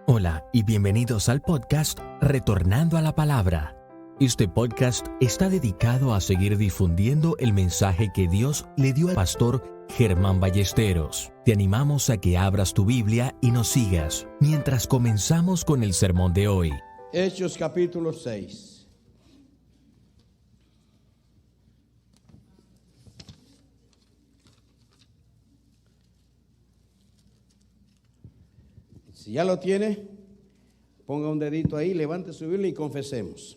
Hola y bienvenidos al podcast Retornando a la Palabra. Este podcast está dedicado a seguir difundiendo el mensaje que Dios le dio al pastor Germán Ballesteros. Te animamos a que abras tu Biblia y nos sigas mientras comenzamos con el sermón de hoy. Hechos capítulo 6. Si ya lo tiene, ponga un dedito ahí, levante su Biblia y confesemos.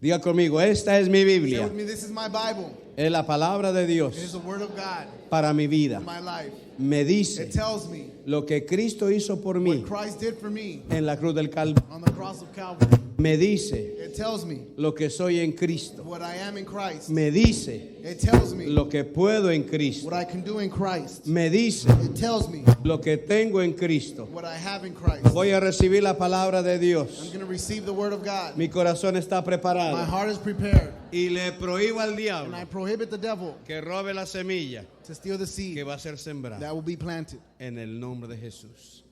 Diga conmigo, esta es mi Biblia. Say with me, this is my Bible. Es la palabra de It is Dios the word of God para mi vida. for my life. Me dice It tells me lo que Cristo hizo por mí what Christ did for me en la cruz del Calvario. on the cross of Calvary. Me dice It tells me lo que soy en Cristo. what I am in Christ. Me dice It tells me lo que puedo en Cristo. what I can do in Christ. Me dice It tells me lo que tengo en Cristo. what I have in Christ. Voy a recibir la palabra de I'm Dios. going to receive the word of God. Mi corazón está My preparado. heart is prepared. Y le prohíbo al And diablo I prohibit the devil que robe la semilla to steal the que seed va a ser sembrada that will be planted. en el nombre de Jesús.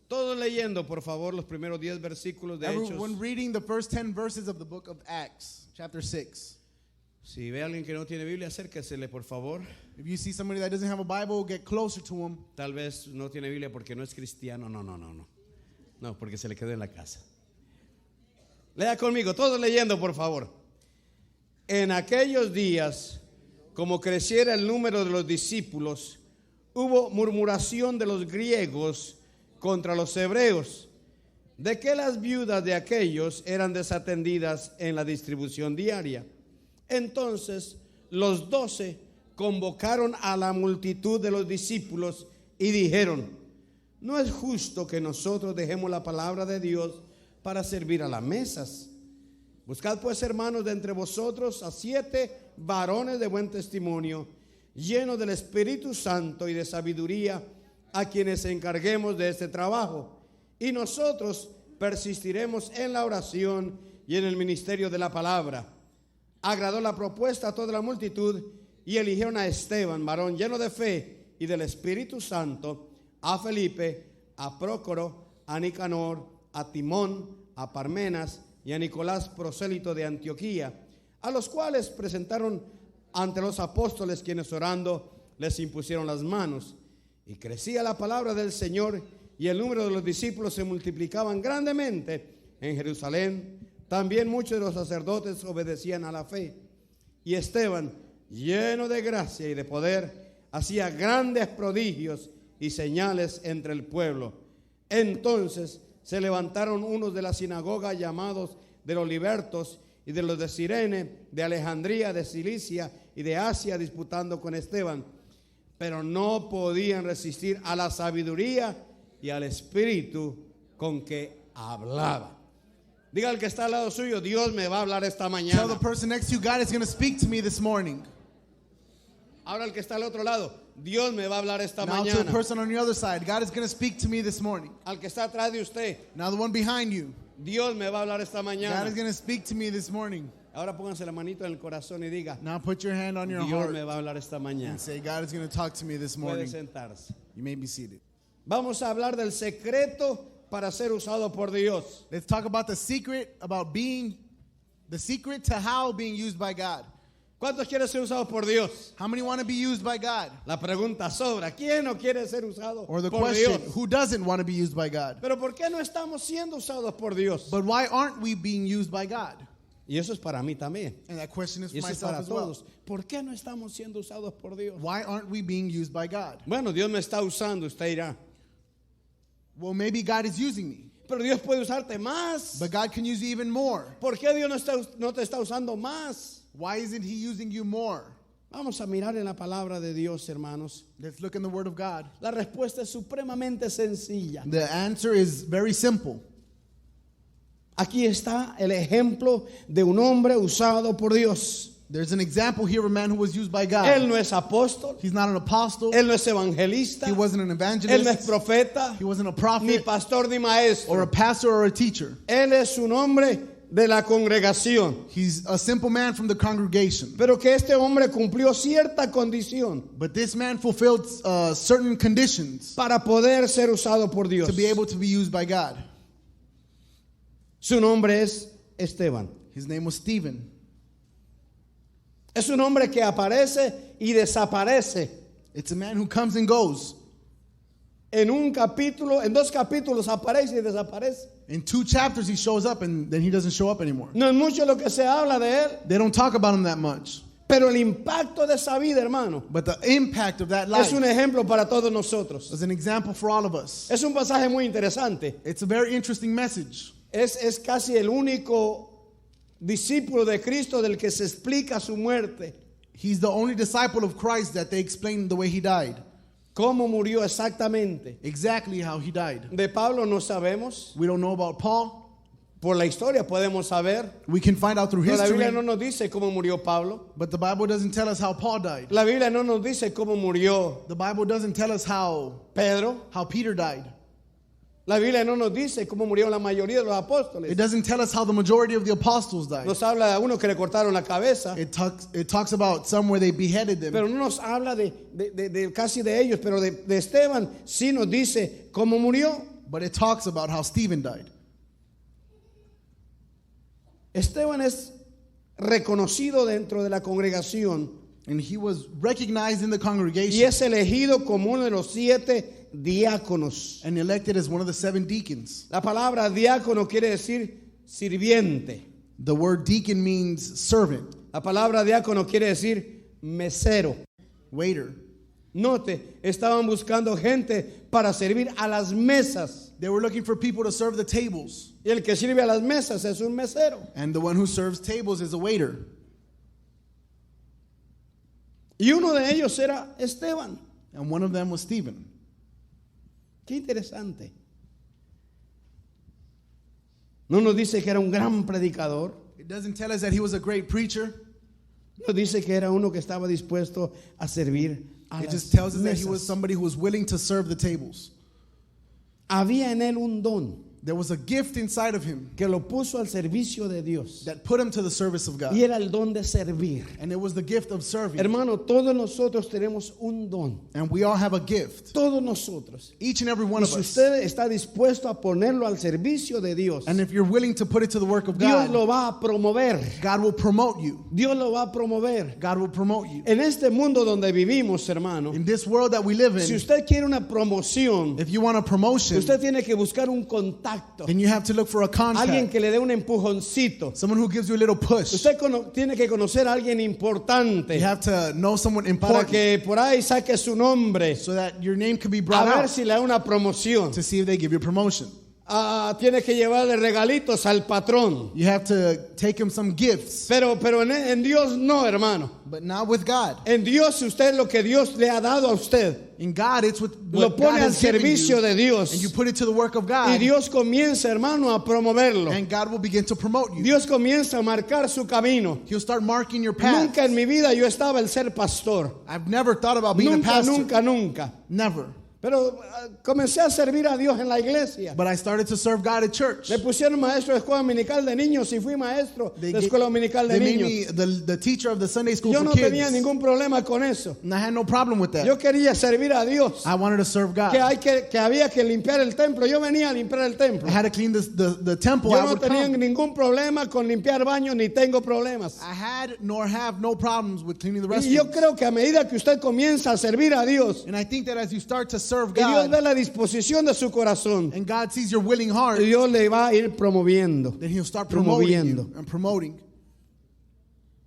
Todos leyendo, por favor, los primeros 10 versículos de Hechos. Everyone reading the first 10 verses of the book of Acts, chapter 6. Si ve a alguien que no tiene Biblia, acérquesele, por favor. If you see somebody that doesn't have a Bible, get closer to him. Tal vez no tiene Biblia porque no es cristiano. No. No, porque se le quedó en la casa. Lea conmigo, todos leyendo, por favor. En aquellos días, como creciera el número de los discípulos, hubo murmuración de los griegos contra los hebreos, de que las viudas de aquellos eran desatendidas en la distribución diaria. Entonces los 12 convocaron a la multitud de los discípulos y dijeron: no es justo que nosotros dejemos la palabra de Dios para servir a las mesas. Buscad pues, hermanos, de entre vosotros a 7 varones de buen testimonio, llenos del Espíritu Santo y de sabiduría, a quienes encarguemos de este trabajo, y nosotros persistiremos en la oración y en el ministerio de la palabra. Agradó la propuesta a toda la multitud, y eligieron a Esteban, varón lleno de fe y del Espíritu Santo, a Felipe, a Prócoro, a Nicanor, a Timón, a Parmenas y a Nicolás, prosélito de Antioquía, a los cuales presentaron ante los apóstoles, quienes orando les impusieron las manos. Y crecía la palabra del Señor, y el número de los discípulos se multiplicaban grandemente en Jerusalén. También muchos de los sacerdotes obedecían a la fe. Y Esteban, lleno de gracia y de poder, hacía grandes prodigios y señales entre el pueblo. Entonces se levantaron unos de la sinagoga, llamados de los libertos, y de los de Cirene, de Alejandría, de Cilicia y de Asia, disputando con Esteban. Pero no podían resistir a la sabiduría y al espíritu con que hablaba. Diga al que está al lado suyo: Dios me va a hablar esta Tell mañana. the person next to you, God is going to speak to me this morning. Ahora el que está al otro lado: Dios me va a hablar esta Now to the mañana. person on the other side, God is going to speak to me this morning. Al que está atrás de usted: Now the one behind you, Dios me va a hablar esta God mañana. is going to speak to me this morning. Ahora pónganse la manito en el corazón y diga: Now put your hand on your Dios heart me va a hablar esta mañana. and say, God is going to talk to me this Puede morning. sentarse. You may be seated. Vamos a hablar del secreto para ser usado por Dios. Let's talk about the secret to how being used by God. ¿Cuántos quieren ser usados por Dios? How many want to be used by God? La pregunta sobra: ¿quién no quiere ser usado Or the por question, Dios? who doesn't want to be used by God? Pero ¿por qué no estamos siendo usados por Dios? But why aren't we being used by God? Y eso es para mí también. And that question is Y for eso es myself para as well. todos. ¿Por qué no estamos siendo usados por Dios? Why aren't we being used by God? Bueno, Dios me está usando, usted dirá. Well, maybe God is using me, Pero Dios puede usarte más. but God can use you even more. ¿Por qué Dios no te está usando más? Why isn't He using you more? Vamos a mirar en la palabra de Dios, hermanos. Let's look in the Word of God. La respuesta es supremamente sencilla. The answer is very simple. Aquí está el ejemplo de un hombre usado por Dios. There's an example here of a man who was used by God. Él no es apóstol, He's not an apostle. él no es evangelista, He wasn't an él no es evangelist. profeta, He wasn't a ni prophet pastor ni maestro. or a pastor or a teacher. Él es un hombre de la congregación. He's a simple man from the congregation. Pero que este hombre cumplió cierta condición But this man fulfilled certain conditions para poder ser usado por Dios. to be able to be used by God. Su nombre es Esteban. His name was Stephen. Es un hombre que aparece y desaparece. It's a man who comes and goes. En dos capítulos aparece y desaparece. In 2 chapters he shows up and then he doesn't show up anymore. No es mucho lo que se habla de él, They don't talk about him that much. pero el impacto de esa vida, hermano, But the impact of that life es un ejemplo para todos nosotros. is an example for all of us. Es un pasaje muy interesante. It's a very interesting message. Es casi el único discípulo de Cristo del que se explica su muerte. He's the only disciple of Christ that they explain the way he died. ¿Cómo murió exactamente? Exactly how he died. De Pablo no sabemos. We don't know about Paul. Por la historia podemos saber. We can find out through Pero la Biblia history. no nos dice cómo murió Pablo. But the Bible doesn't tell us how Paul died. La Biblia no nos dice cómo murió The Bible doesn't tell us how Pedro. Peter died. La Biblia no nos dice cómo murió la mayoría de los It apóstoles. doesn't tell us how the majority of the apostles died. Nos habla de uno que le cortaron la cabeza, It talks about some where they beheaded them. pero no nos habla de casi de ellos, pero de Esteban sí nos dice cómo murió. But it talks about how Stephen died. Esteban es reconocido dentro de la congregación And he was recognized in the y congregation es elegido como uno de los 7 diáconos. and elected as one of the 7 deacons. La palabra diácono quiere decir sirviente. The word deacon means servant, La palabra diácono quiere decir mesero. waiter. Note, estaban buscando gente para servir a las mesas. They were looking for people to serve the tables. Y el que sirve a las mesas es un mesero. And the one who serves tables is a waiter. Y uno de ellos era Esteban. And one of them was Stephen. Qué interesante. No nos dice que era un gran predicador. It doesn't tell us that he was a great preacher. Nos dice que era uno que estaba dispuesto a servir a It las just tells us that he was mesas. somebody who was willing to serve the tables. Había en él un don There was a gift inside of him que lo puso al servicio de Dios. that put him to the service of God. Y era el don de servir. And it was the gift of serving. Hermano, todos nosotros tenemos un don. And we all have a gift. Todos nosotros. Each and every one Y of si us. usted está dispuesto a ponerlo al servicio de Dios, And if you're willing to put it to the work of Dios God, lo va a promover. God will promote you. Dios lo va a promover. God will promote you. En este mundo donde vivimos, hermano, In this world that we live si in, usted quiere una promoción, if you want a promotion, usted tiene que buscar un contacto. then you have to look for a Alguien contact. que le dé un empujoncito. Someone who gives you a little push. Usted tiene que conocer a alguien importante You have to know someone para important que por ahí saque su nombre, so that your name can be a brought ver out si le da una promoción. to see if they give you a promotion. Tiene que llevarle regalitos al patrón. You have to take him some gifts, Pero en Dios no, hermano. but not with God. En Dios, usted lo que Dios le ha dado a usted, In God, it's with lo what God pone al has given servicio you, de Dios. and you put it to the work of Y God, Dios comienza, hermano, a promoverlo. and God will begin to promote you. Dios comienza a marcar su camino. He'll start marking your path. Nunca en mi vida yo estaba el ser pastor. I've never thought about being a Nunca, pastor. nunca. Never. Pero comencé a servir a Dios en la iglesia. But I started to serve God at church. Me pusieron maestro de escuela dominical de niños y fui maestro de escuela dominical de They made niños. me the teacher of the Sunday school Yo for no kids. tenía ningún problema con eso. And I had no problem with that. Yo quería servir a Dios. I wanted to serve God. Que había que limpiar el templo. Yo venía a limpiar el templo. I had to clean the temple. Yo I no would tenía come. ningún problema con limpiar baños ni tengo problemas. I had nor have no problems with cleaning the Y yo restrooms. creo que a medida que usted comienza a servir a Dios And I think that as you start to serve y Dios ve God, la disposición de su corazón, and God sees your willing heart, Dios le va a ir promoviendo. then He'll start promoting Promoviendo. you and promoting.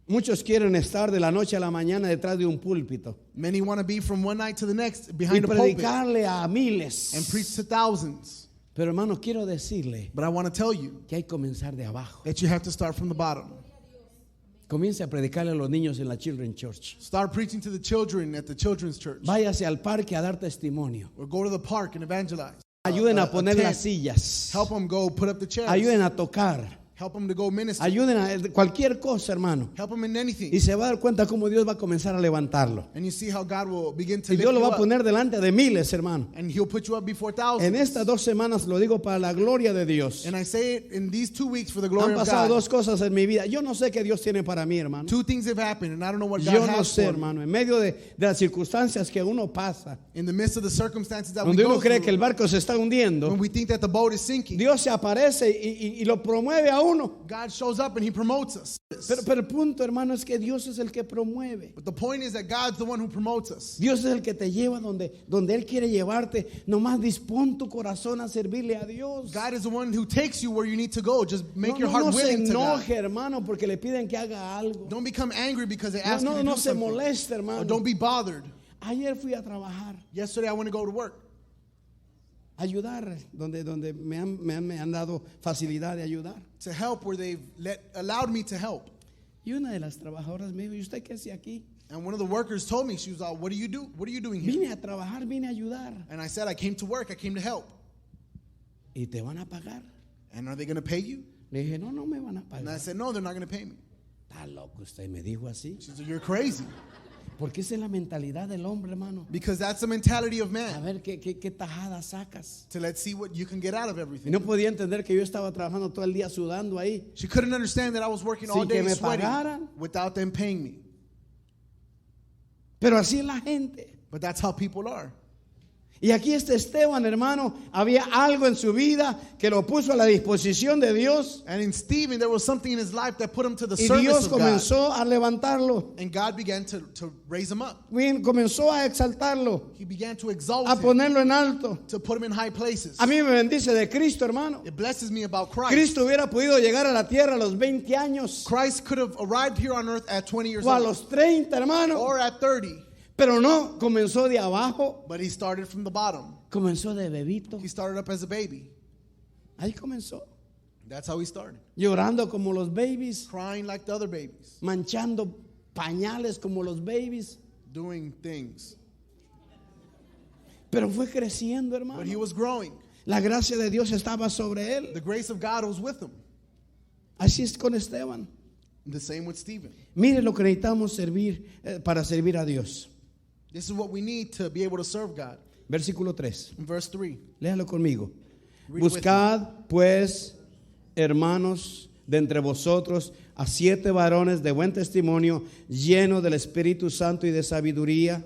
Muchos quieren estar de la noche a la mañana detrás de un púlpito Many want to be from one night to the next y behind the pulpit predicarle a miles. and preach to thousands. Pero hermano, quiero decirle But I want to tell you que hay que comenzar de abajo. that you have to start from the bottom. Comience a predicarle a los niños en la Children's Church. Start preaching to the children at the children's church. Váyase al parque a dar testimonio. Or go to the park and evangelize. Ayuden a poner tent. las sillas. Help them go put up the chairs. Ayuden a tocar. Help them to go minister. Ayuden a cualquier cosa, hermano. Help them in anything. Y se va a dar cuenta cómo Dios va a comenzar a levantarlo. And you see how God will begin to Y lift Dios lo you va a up. poner delante de miles, hermano. And He'll put you up before thousands. En estas 2 semanas lo digo para la gloria de Dios. And I say it in these 2 weeks for the glory Han of pasado God. 2 cosas en mi vida. Yo no sé qué Dios tiene para mí, hermano. 2 things have happened, and I don't know what God Yo no has sé, for me. hermano. En medio de las circunstancias que uno pasa, In the midst of the circumstances that we donde uno go cree through, que el barco se está hundiendo, when we think that the boat is sinking, Dios se aparece y lo promueve a uno. God shows up and He promotes us. Pero el punto, hermano, es que Dios es el que promueve. But the point is that God's the one who promotes us. Dios es el que te lleva donde Él quiere llevarte. Nomás dispón tu corazón a servirle a Dios. God is the one who takes you where you need to go. Just make your heart No se willing to God. enoje, hermano, porque le piden que haga algo. Don't become angry because they ask you to do No se something. moleste, Or hermano. don't be bothered. Ayer fui a trabajar, Yesterday I went to go to work. a ayudar, donde me han dado facilidad de ayudar. To help where they've allowed me to help. Y una de las trabajadoras me dijo, ¿y usted qué hace aquí? And one of the workers told me, she was like, what do you do? What are you doing here? Vine a trabajar, vine a ayudar. And I said, I came to work. I came to help. ¿Y te van a pagar? And are they going to pay you? Le dije, no me van a And I pagar. said, no, they're not going to pay me. Está loco usted, me dijo así. She said, you're crazy. Porque esa es la mentalidad del hombre, hermano. Because that's the mentality of A man. ver qué tajada sacas. To let's see what you can get out of Y everything. no podía entender que yo estaba trabajando todo el día sudando ahí. She couldn't understand that I was working all Sin que day me sweating pagaran. without them paying me. Pero así es la gente. But that's how people are. Y aquí Esteban, hermano, había algo en su vida que lo puso a la disposición de Dios. And in Stephen, there was something in his life that put him to the Y service Dios of God. comenzó a levantarlo. And God began to raise him up. Comenzó a exaltarlo, He began to exalt a him, ponerlo en alto. to put him in high places. A mí me bendice de Cristo, hermano. It blesses me about Christ. Cristo hubiera podido llegar a la tierra a los 20 años Christ could have arrived here on earth at 20 years o a old. los 30, hermano. Or at 30. Pero no, comenzó de abajo, But he started from the bottom. comenzó de bebito. He started up as a baby. Ahí comenzó, That's how he started. llorando como los babies, Crying like the other babies. manchando pañales como los babies. Doing things. Pero fue creciendo, hermano. But he was growing. La gracia de Dios estaba sobre él. The grace of God was with him. Así es con Esteban. The same with Stephen. Mire lo que necesitamos servir para servir a Dios. This is what we need to be able to serve God. Versículo 3. In verse 3. Léalo conmigo. Read with Buscad, pues, hermanos, de entre vosotros a 7 varones de buen testimonio, llenos del Espíritu Santo y de sabiduría,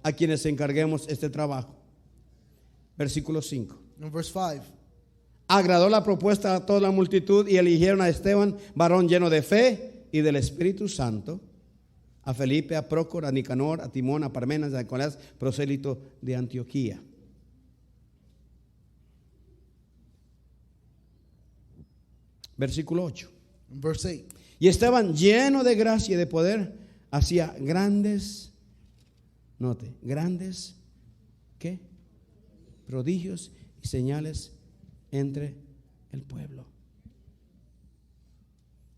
a quienes encarguemos este trabajo. Versículo 5. In verse 5. Agradó la propuesta a toda la multitud y eligieron a Esteban, varón lleno de fe y del Espíritu Santo, a Felipe, a Prócoro, a Nicanor, a Timón, a Parmenas, a Nicolás, prosélito de Antioquía. Versículo 8. In verse 8. Y Esteban, lleno de gracia y de poder, hacía grandes, note, grandes, ¿qué? Prodigios y señales entre el pueblo.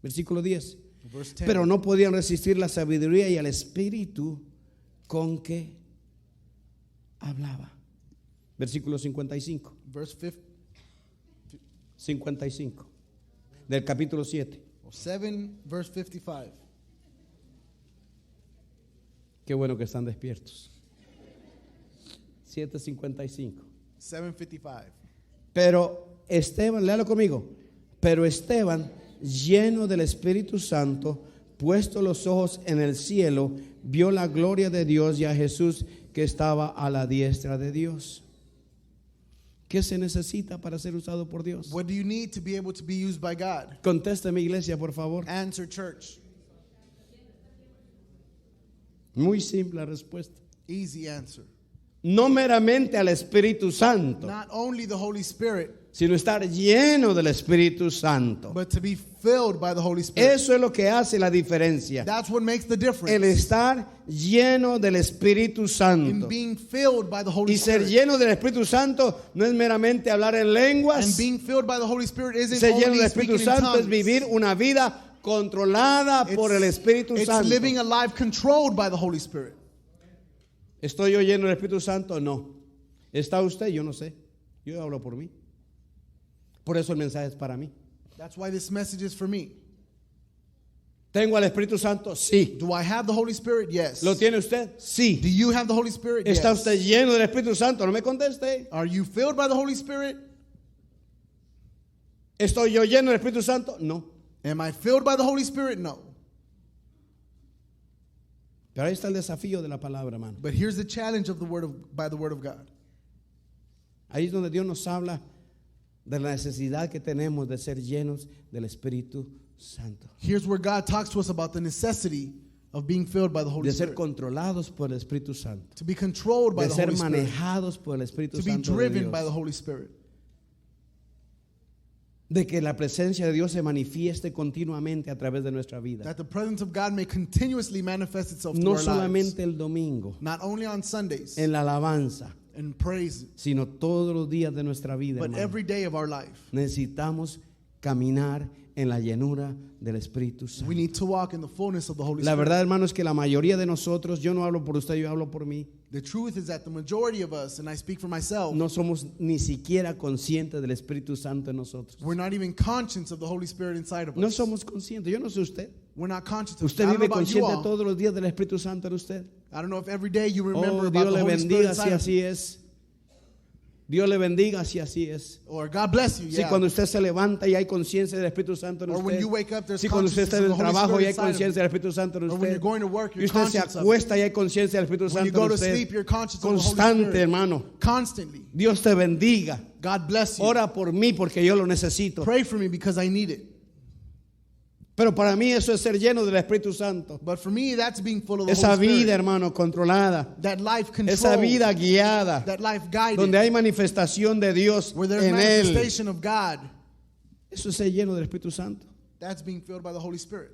Versículo 10. Verse 10. Pero no podían resistir la sabiduría y al espíritu con que hablaba. Versículo 55. Verse 55 del capítulo 7. 7, verse 55. Qué bueno que están despiertos. 7:55. 7:55. Pero Esteban, léalo conmigo. Pero Esteban, lleno del Espíritu Santo, puesto los ojos en el cielo, vio la gloria de Dios y a Jesús que estaba a la diestra de Dios. ¿Qué se necesita para ser usado por Dios? What do you need to be able to be used by God? Contésteme, iglesia, por favor. Answer, church. Muy simple la respuesta. Easy answer. No meramente al Espíritu Santo, Not only the Holy Spirit, sino estar lleno del Espíritu Santo. but to be filled by the Holy Spirit. Eso es lo que hace la diferencia. That's what makes the El difference. estar lleno del Espíritu In Santo. being filled by the Holy Y ser Spirit. lleno del Espíritu Santo no es meramente hablar en And lenguas. being filled by the Holy Spirit isn't Ser lleno only del speaking Espíritu in Santo es tongues. vivir una vida controlada por el Espíritu It's Santo. living a life controlled by the Holy Spirit. ¿Estoy yo lleno del Espíritu Santo? No. ¿Está usted? Yo no sé. Yo hablo por mí. Por eso el mensaje es para mí. That's why this message is for me. ¿Tengo al Espíritu Santo? Sí. Do I have the Holy Spirit? Yes. ¿Lo tiene usted? Sí. Do you have the Holy Spirit? ¿Está Yes. usted lleno del Espíritu Santo? No me conteste. Are you filled by the Holy Spirit? ¿Estoy yo lleno del Espíritu Santo? No. Am I filled by the Holy Spirit? No. Pero ahí está el desafío de la palabra, hermano. But here's the challenge of by the word of God. Ahí es donde Dios nos habla de la necesidad que tenemos de ser llenos del Espíritu Santo. Here's where God talks to us about the necessity of being filled by the Holy De ser Spirit. controlados por el Espíritu Santo. To be controlled by De the ser Holy Spirit. manejados por el Espíritu To be Santo de driven Dios. by the Holy Spirit. De que la presencia de Dios se manifieste continuamente a través de nuestra vida. That the presence of God may continuously manifest itself through No our lives. solamente el domingo, Not only on Sundays en la alabanza, and praise, sino todos los días de nuestra vida, but hermano. every day of our life. Necesitamos caminar en la llenura del Espíritu Santo. We need to walk in the fullness of the Holy La Spirit. verdad, hermano, es que la mayoría de nosotros, yo no hablo por usted, yo hablo por mí, The truth is that the majority of us, and I speak for myself, no somos ni siquiera conscientes del Espíritu Santo en nosotros. we're not even conscious of the Holy Spirit inside of No us. somos conscientes. Yo no sé usted. We're not conscious of it. ¿Usted I don't know vive about you consciente all. todos los días del Espíritu Santo en usted? I don't know if every day you remember Oh, about Dios the le Holy Spirit bendiga si inside of you. así es. Dios le bendiga si así es. Or God bless you. Si Yeah. cuando usted se levanta y hay conciencia del Espíritu Santo en Or when usted. you wake up, there's Si cuando usted está en el consciousness of the Holy trabajo y hay Spirit inside of conciencia del Espíritu Santo en Or when usted. you're going to work, Y you're usted se conscious of it. acuesta y hay conciencia del Espíritu When you Santo go en to usted. sleep, you're conscious of the Holy Constante, Spirit. hermano. Constantly. Dios te bendiga. God bless you. Ora por mí porque yo lo necesito. Pray for me because I need it. Pero para mí eso es ser lleno del Espíritu Santo. But for me, that's being full of the Esa Holy vida, Spirit. hermano, controlada. That life controlled. Esa vida guiada. That life guided. Donde hay manifestación de Dios Where there's en Él. manifestation of God. Eso es ser lleno del Espíritu Santo. That's being filled by the Holy Spirit.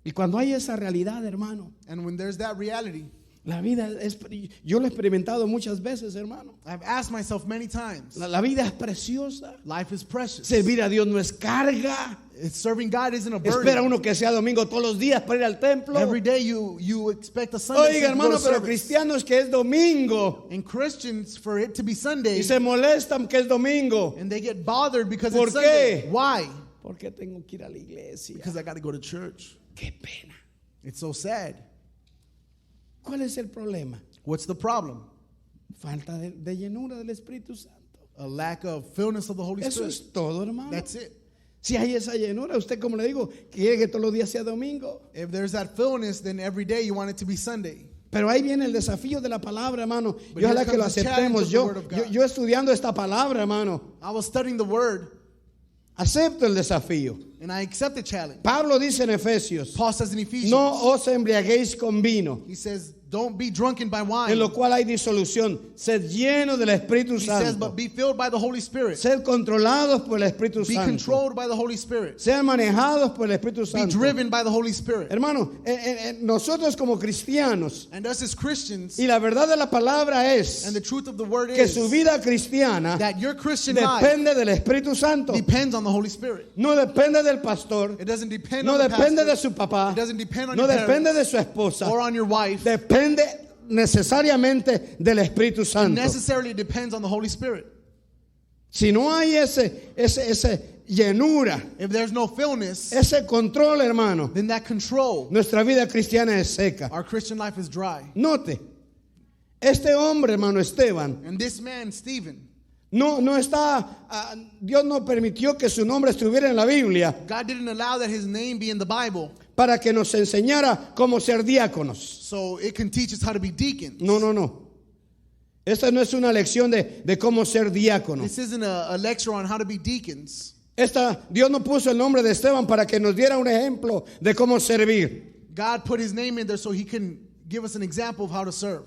Y cuando hay esa realidad, hermano, And when there's that reality, la vida es, yo lo he experimentado muchas veces, hermano. I've asked myself many times, La vida es preciosa. life is precious. Servir a Dios no es carga. Serving God isn't a burden. Espera uno que sea domingo todos los días para ir al templo. Every day you expect a Sunday Oiga, to go hermano, to pero service. cristianos que es domingo. And Christians, for it to be Sunday, Y se molestan que es domingo. and they get bothered because ¿Por it's Sunday. qué? Why? ¿Por qué tengo que ir a la iglesia? Because I got to go to church. Qué pena. It's so sad. ¿Cuál es el problema? What's the problem? Falta de llenura del Espíritu Santo. A lack of fullness of the Holy Eso Spirit. es todo, hermano. That's it. Si hay esa llenura, usted, como le digo, quiere que todos los días sea domingo. If there's that fullness, then every day you want it to be Sunday. Pero ahí viene el desafío de la palabra, hermano. But Y ojalá here que lo comes the challenge aceptemos. of the Word of God. Yo estudiando esta palabra, hermano, I was studying the Word, acepto el desafío. and I accept the challenge. Pablo dice en Efesios, Paul says in Ephesians, no os embriaguéis con vino, he says, don't be drunken by wine. en lo cual hay disolución. Sed llenos del Espíritu He says, Santo. but be filled by the Holy Spirit. Sed controlados por el Espíritu Be Santo. controlled by the Holy Spirit. Sean manejados por el Espíritu Be Santo. driven by the Holy Spirit. Hermano, nosotros como cristianos, And us as Christians, y la verdad de la palabra es and the truth of the Word que is su vida cristiana that your Christian life depende del Espíritu Santo. depends on the Holy Spirit. No depende del pastor, It doesn't depend no on the depende pastor. de su papá, It doesn't depend on no your depende parents de su esposa, or on your wife. depende necesariamente del Espíritu It Santo. necessarily depends on the Holy Spirit. Si no hay ese llenura, If there's no fullness, ese control, hermano, then that control, nuestra vida cristiana es seca. our Christian life is dry. Note, este hombre, hermano Esteban, And this man, Stephen, no está, Dios no permitió que su nombre estuviera en la Biblia God didn't allow that his name be in the Bible para que nos enseñara cómo ser diáconos. so it can teach us how to be deacons. No. Esta no es una lección de cómo ser diácono. This isn't a lecture on how to be deacons. Dios no puso el nombre de Esteban para que nos diera un ejemplo de cómo servir, God put his name in there so he can give us an example of how to serve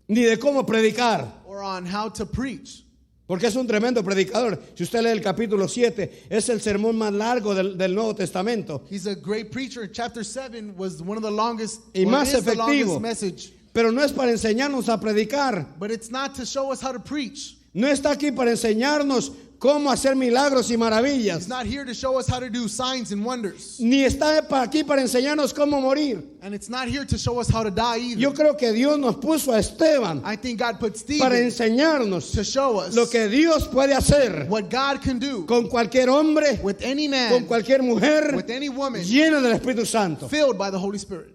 ni de cómo predicar, or on how to preach. porque es un tremendo predicador. Si usted lee el capítulo 7, es el sermón más largo del Nuevo Testamento, He's a great preacher. Chapter 7 was one of the longest, Y or más is the efectivo. longest message. pero no es para enseñarnos a predicar. But it's not to show us how to preach. No está aquí para enseñarnos cómo hacer milagros y He's maravillas. not here to show us how to do signs and wonders. Ni está aquí para enseñarnos cómo morir. And it's not here to show us how to die either. Yo creo que Dios nos puso a Esteban I think God put para Stephen enseñarnos to show us lo que Dios puede hacer what God can do con cualquier hombre, with any con man, cualquier mujer with any woman, llena del Espíritu Santo. filled by the Holy Spirit.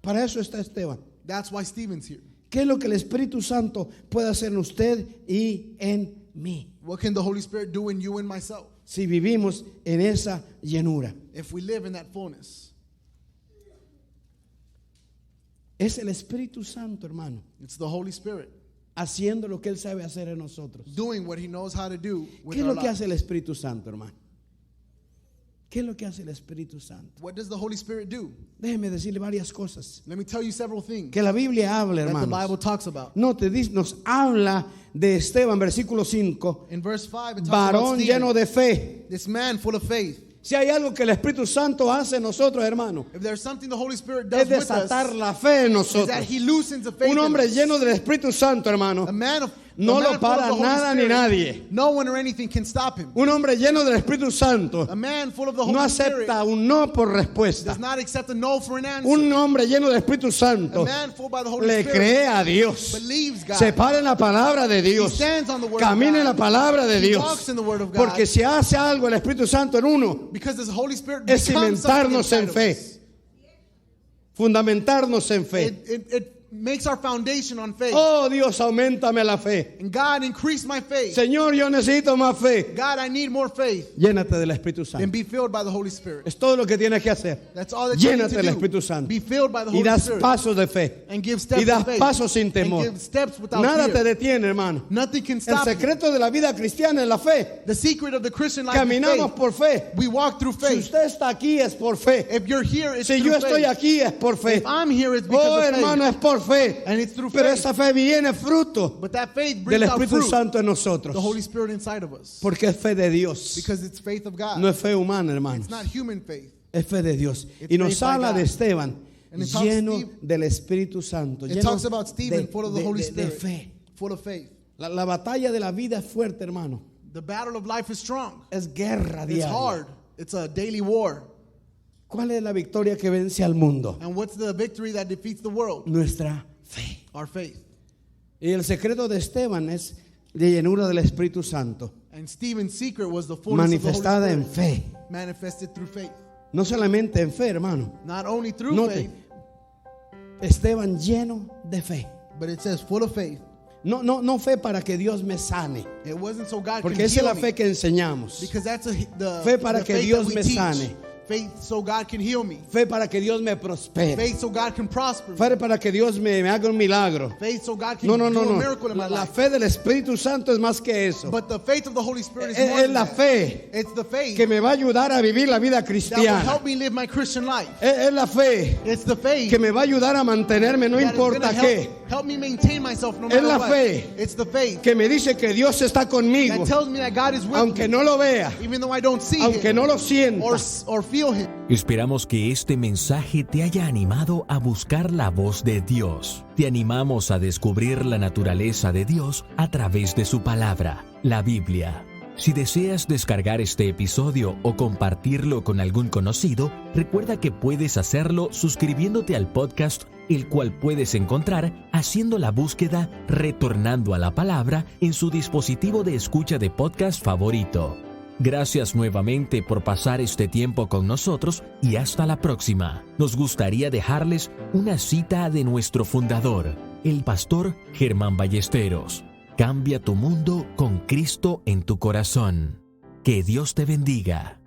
Para eso está Esteban. That's why Stephen's here. ¿Qué es lo que el Espíritu Santo puede hacer en usted y en mí? What can the Holy Spirit do in you and myself Si vivimos en esa llenura. if we live in that fullness? Es el Espíritu Santo, hermano, It's the Holy Spirit haciendo lo que Él sabe hacer en nosotros. doing what He knows how to do with ¿Qué es our lo que lives. hace el Espíritu Santo, hermano? ¿Qué es lo que hace el Espíritu Santo? What does the Holy Spirit do? Déjeme decirle varias cosas Let me tell you several things que la Biblia habla, that the Bible hermanos. talks about. No, nos habla de Esteban, versículo 5, In verse 5, it talks about varón lleno Stephen, de fe. this man full of faith. Si hay algo que el Espíritu Santo hace en nosotros, hermano, If there's something the Holy Spirit es does with desatar us, la fe en is that nosotros. He loosens the faith Un in hombre us. lleno del Espíritu Santo, hermano, A man of no a man lo full of para the Holy nada ni Spirit, nadie. no one or anything can stop him. Un hombre lleno del Espíritu Santo A man full of the Holy no Spirit acepta un no por respuesta. does not accept a no for an answer. Un hombre lleno del Espíritu A Santo man full by the Holy le Spirit cree a Dios. believes God. Se para en la palabra de He Dios. stands on the word Camina en of la God. palabra de He Dios. walks in the word of God. Porque si hace algo el Espíritu Santo en uno, Because this Holy Spirit es becomes something cimentarnos inside en of fe. us. Fundamentarnos en fe. It makes our foundation on faith. Oh Dios, aumentame la fe. And God, increase my faith. Señor, yo necesito más fe. God, I need more faith. Llénate del Espíritu And Santo. be filled by the Holy Spirit. Es todo lo que tienes que hacer. That's all that you need Llénate to del do. Espíritu Santo. Be filled by the Y Holy das Spirit. pasos de fe. And give steps Y das of faith. pasos sin temor. And give steps without Nada te fear. detiene, hermano. Nothing can El stop you. secreto de la vida cristiana es la fe. The secret of the Christian life is Caminamos faith. por fe. We walk through Si faith. usted está aquí es por fe. If you're here, it's Si through yo estoy faith. aquí es por fe. If I'm here, it's because Oh, of faith. hermano, es por fe. And it's through Pero faith. esa fe viene fruto But that faith brings del out Espíritu fruit. Santo en nosotros. The Holy Spirit inside of us. Porque es fe de Dios. Because it's faith of God. No es fe humana, hermanos. It's not human faith. Es fe de Dios. It's Y nos faith by habla God. de Esteban And it talks lleno Steve- del Espíritu Santo. It Lleno talks about Stephen de- full of the de- Holy de- de Spirit. fe. Full of faith. La batalla de la vida es fuerte, hermano. The battle of life is strong. Es guerra It's diaria. hard. It's a daily war. ¿Cuál es la victoria que vence al mundo? And what's the victory that defeats the world? Nuestra fe. Our faith. Y el secreto de Esteban es de llenura del Espíritu Santo, And Stephen's secret was the fullness of the manifestada Holy en Spirit. fe. Manifested through faith. No solamente en fe, hermano. Not only through Note, faith, Esteban lleno de fe. but it says full of faith. No fe para que Dios me sane, It wasn't so God porque can esa es heal la me. fe que enseñamos. Because that's the Fe para the que faith Dios that we me teach. sane. Faith so God can heal me. Fe para que Dios me prospere. Faith so God can prosper me. Fe para que Dios me haga un milagro. Faith so God can No, no, do no, a no. miracle in my La life. fe del Espíritu Santo es más que eso. But the faith of the Holy Spirit is more Es than la that. fe It's the faith que me va a ayudar a vivir la vida that will cristiana. help me live my Christian life. Es la fe It's the faith que me va a ayudar a mantenerme, no that is importa gonna qué. help me maintain myself no Es matter la what. fe It's the faith Que me dice que Dios está conmigo, that tells me that God is with aunque me, no lo vea, even though I don't see aunque Him no lo sienta. or feel Him. Esperamos que este mensaje te haya animado a buscar la voz de Dios. Te animamos a descubrir la naturaleza de Dios a través de su palabra, la Biblia. Si deseas descargar este episodio o compartirlo con algún conocido, recuerda que puedes hacerlo suscribiéndote al podcast, el cual puedes encontrar haciendo la búsqueda Retornando a la Palabra en su dispositivo de escucha de podcast favorito. Gracias nuevamente por pasar este tiempo con nosotros y hasta la próxima. Nos gustaría dejarles una cita de nuestro fundador, el pastor Germán Ballesteros. Cambia tu mundo con Cristo en tu corazón. Que Dios te bendiga.